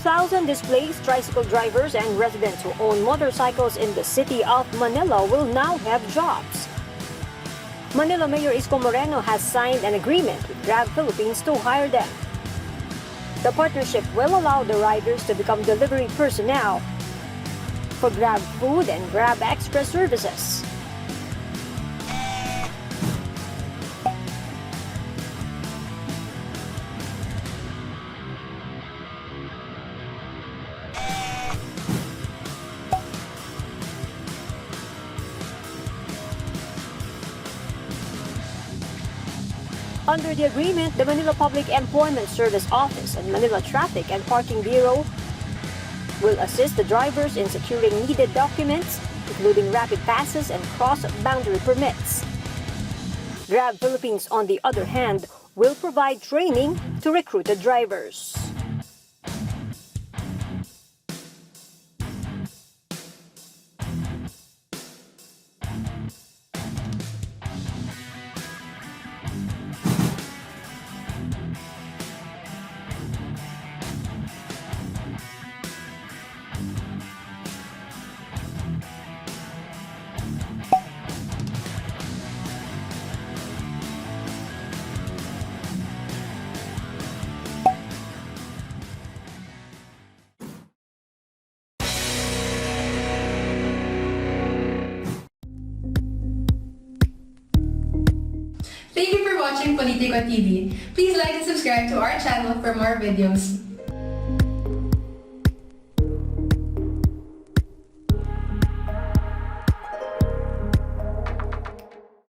2,000 displaced tricycle drivers and residents who own motorcycles in the city of Manila will now have jobs. Manila Mayor Isko Moreno has signed an agreement with Grab Philippines to hire them. The partnership will allow the riders to become delivery personnel for Grab Food and Grab Express services. Under the agreement, the Manila Public Employment Service Office and Manila Traffic and Parking Bureau will assist the drivers in securing needed documents, including rapid passes and cross-boundary permits. Grab Philippines, on the other hand, will provide training to recruited drivers. Thank you for watching Politico TV. Please like and subscribe to our channel for more videos.